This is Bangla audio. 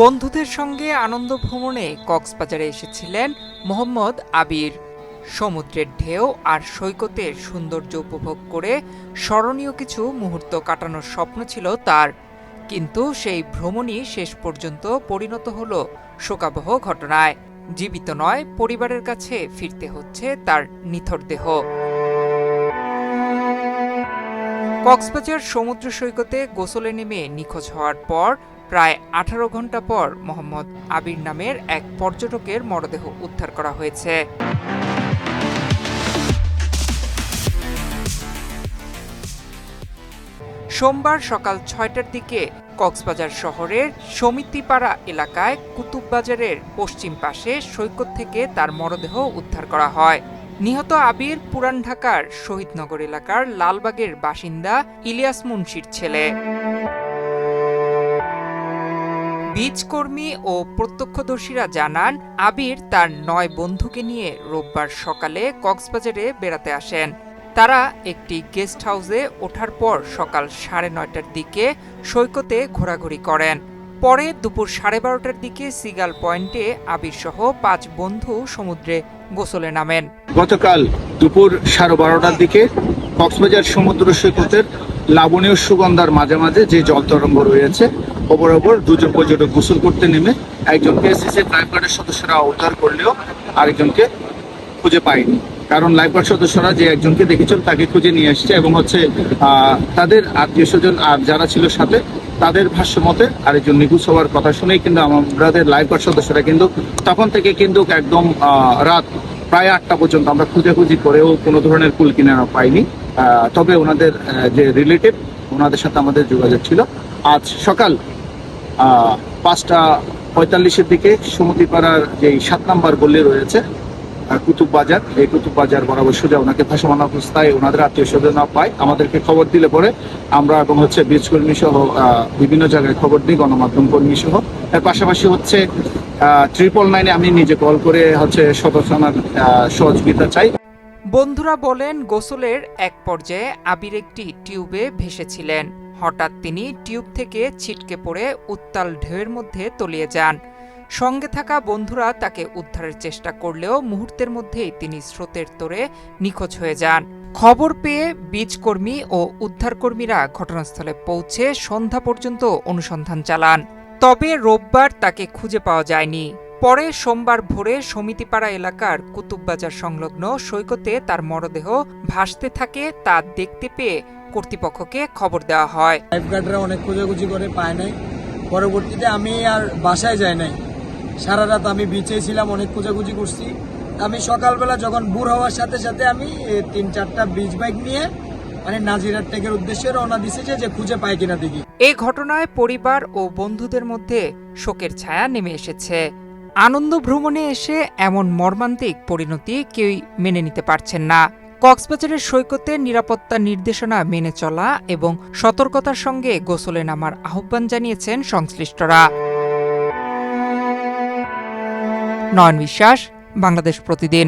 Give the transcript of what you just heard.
বন্ধুদের সঙ্গে আনন্দ ভ্রমণে কক্সবাজারে এসেছিলেন মোহাম্মদ আবির। সমুদ্রের ঢেউ আর সৈকতের সৌন্দর্য উপভোগ করে স্মরণীয় কিছু মুহূর্ত কাটানোর স্বপ্ন ছিল তার, কিন্তু সেই ভ্রমণই শেষ পর্যন্ত পরিণত হল শোকাবহ ঘটনায়। জীবিত নয়, পরিবারের কাছে ফিরতে হচ্ছে তার নিথর দেহ। কক্সবাজার সমুদ্র সৈকতে গোসলে নেমে নিখোঁজ হওয়ার পর প্রায় 18 ঘন্টা পর মোহাম্মদ আবির নামের এক পর্যটকের মরদেহ উদ্ধার করা হয়েছে। সোমবার সকাল 6টার দিকে কক্সবাজার শহরের সমিতিপাড়া এলাকায় কুতুববাজারের পশ্চিম পাশে সৈকত থেকে তার মরদেহ উদ্ধার করা হয়। নিহত আবির পুরান ঢাকার শহীদনগর এলাকার লালবাগের বাসিন্দা ইলিয়াস মুন্সির ছেলে। বীজকর্মী ও প্রত্যক্ষদর্শীরা জানান, আবির তার 9 বন্ধুকে নিয়ে রোববার সকালে কক্সবাজারে বেড়াতে আসেন। তারা একটি গেস্ট হাউসে ওঠার পর সকাল 9:30টার দিকে সৈকতে ঘোরাঘুরি করেন। পরে দুপুর 12:30টার দিকে সিগাল পয়েন্টে আবির সহ 5 বন্ধু সমুদ্রে গোসলে নামেন। গতকাল দুপুর 12:30টার দিকে কক্সবাজার সমুদ্র সৈকতের লাবণীয় সুগন্ধার মাঝে যে জল তরঙ্গ রয়েছে ওপর 2জন পর্যটক গোসল করতে নেমে একজনকে এসএসএ লাইফগার্ডের সদস্যরা উদ্ধার করলেও আরেকজনকে খুঁজে পায়নি। কারণ লাইফগার্ড সদস্যরা যে একজনকে দেখেছিল তাকে খুঁজে নিয়ে আসছে এবং তাদের আত্মীয় স্বজন আর যারা ছিল সাথে তাদের ভাষ্য মতে আরেকজন নিখোঁজ হওয়ার কথা শুনেই কিন্তু আমাদের লাইফগার্ড সদস্যরা কিন্তু তখন থেকে কিন্তু একদম রাত প্রায় 8টা পর্যন্ত আমরা খুঁজাখুঁজি করেও কোনো ধরনের কুল কিনারা পাইনি। তবে ওনাদের যে রিলেটিভ ওনাদের সাথে আমাদের যোগাযোগ ছিল। আজ সকাল 5:45-এর দিকে সমুদ্রপাড়ার যে 7 নম্বর গলি রয়েছে কুতুববাজার, এই কুতুববাজার বরাবর সোজা ওনাকে ভাসমান অবস্থায় ওনাদের আত্মীয় স্বজনরা পায়। আমাদেরকে খবর দিলে পরে আমরা এবং বীজকর্মী সহ বিভিন্ন জায়গায় খবর দিই, গণমাধ্যম কর্মী সহ। এর পাশাপাশি 999-এ আমি নিজে কল করে সদর থানার সহযোগিতা চাই। বন্ধুরা বলেন, গোসলের এক পর্যায়ে আবির একটি টিউবে ভেসেছিলেন। হঠাৎ তিনি টিউব থেকে ছিটকে পড়ে উত্তাল ঢেউয়ের মধ্যে তলিয়ে যান। সঙ্গে থাকা বন্ধুরা তাকে উদ্ধারের চেষ্টা করলেও মুহূর্তের মধ্যেই তিনি স্রোতের তোড়ে নিখোঁজ হয়ে যান। খবর পেয়ে বীজকর্মী ও উদ্ধারকর্মীরা ঘটনাস্থলে পৌঁছে সন্ধ্যা পর্যন্ত অনুসন্ধান চালান। তবে রোববার তাকে খুঁজে পাওয়া যায়নি। পরে সোমবার ভোরে সমিতিপাড়া এলাকার কুতুববাজার সংলগ্ন সৈকতে তার মরদেহ ভাসতে থাকে। তা দেখতে পেয়ে কর্তৃপক্ষকে খবর দেওয়া হয়। লাইফগার্ডরা অনেক খোঁজাখুঁজি করে পায় নাই। পরবর্তীতে আমি আর বাসায় যাই নাই, সারা রাত আমি বিচে ছিলাম, অনেক খোঁজাখুঁজি করছি। আমি সকালবেলা যখন ভোর হওয়ার সাথে সাথে আমি 3-4টা বিচ বাইক নিয়ে নাজিরার টেকের উদ্দেশ্যে রওনা দিছি যে খুঁজে পাই কিনা দেখি। এই ঘটনায় পরিবার ও বন্ধুদের মধ্যে শোকের ছায়া নেমে এসেছে। আনন্দ ভ্রমণে এসে এমন মর্মান্তিক পরিণতি কেউই মেনে নিতে পারছেন না। কক্সবাজারের সৈকতে নিরাপত্তা নির্দেশনা মেনে চলা এবং সতর্কতার সঙ্গে গোসলে নামার আহ্বান জানিয়েছেন সংশ্লিষ্টরা। নয়ন বিশ্বাস, বাংলাদেশ প্রতিদিন।